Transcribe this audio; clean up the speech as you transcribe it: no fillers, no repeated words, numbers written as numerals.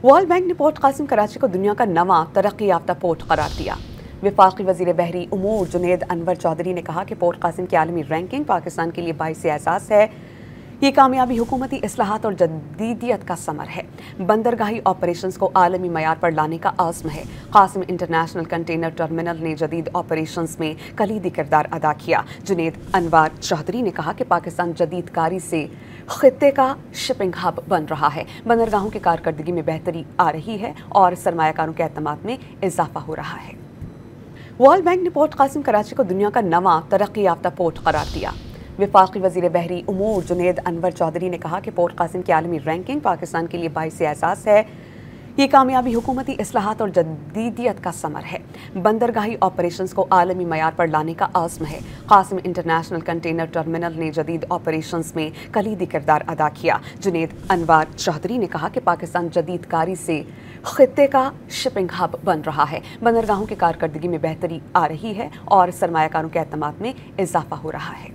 World bank ने port Qasim Karachi को दुनिया का नवा तरक्की याफ्ता पोर्ट करार दिया। वफाकी वज़ीर बहरी उमूर जुनैद अनवर चौधरी ने कहा कि पोर्ट कासिम की आलमी रैंकिंग पाकिस्तान के लिए बाइस एहसास है। ये कामयाबी हुकूमती इस्लाहात और जदीदियत का समर है। बंदरगाही ऑपरेशंस को आलमी मयार पर लाने का आज़्म है। कासिम इंटरनेशनल कंटेनर टर्मिनल ने जदीद ऑपरेशंस में कलीदी किरदार अदा किया। जुनैद अनवर चौधरी ने कहा कि पाकिस्तान जदीद कारी से खित्ते का शिपिंग हब बन रहा है। बंदरगाहों की कारकर्दगी में बेहतरी आ रही है और सरमायाकारों के एतमाद में इजाफा हो रहा है। वर्ल्ड बैंक ने पोर्ट कासिम कराची को दुनिया का नवा तरक्की याफ्ता पोर्ट करार दिया। वफाकी वज़ीर बहरी उमूर जुनैद अनवर चौधरी ने कहा कि पोर्ट कासिम की आलमी रैंकिंग पाकिस्तान के लिए बाइस एहसास है। ये कामयाबी हुकूमती इस्लाहात और जदीदियत का समर है। बंदरगाही ऑपरेशंस को आलमी मयार पर लाने का आज़्म है। कासिम इंटरनेशनल कंटेनर टर्मिनल ने जदीद ऑपरेशंस में कलीदी किरदार अदा किया। जुनैद अनवर चौधरी ने कहा कि पाकिस्तान जदीद कारी से खित्ते का शिपिंग हब बन रहा है। बंदरगाहों की कारकर्दगी में बेहतरी आ रही है और सरमायाकारों के एतमाद में इजाफा हो रहा है।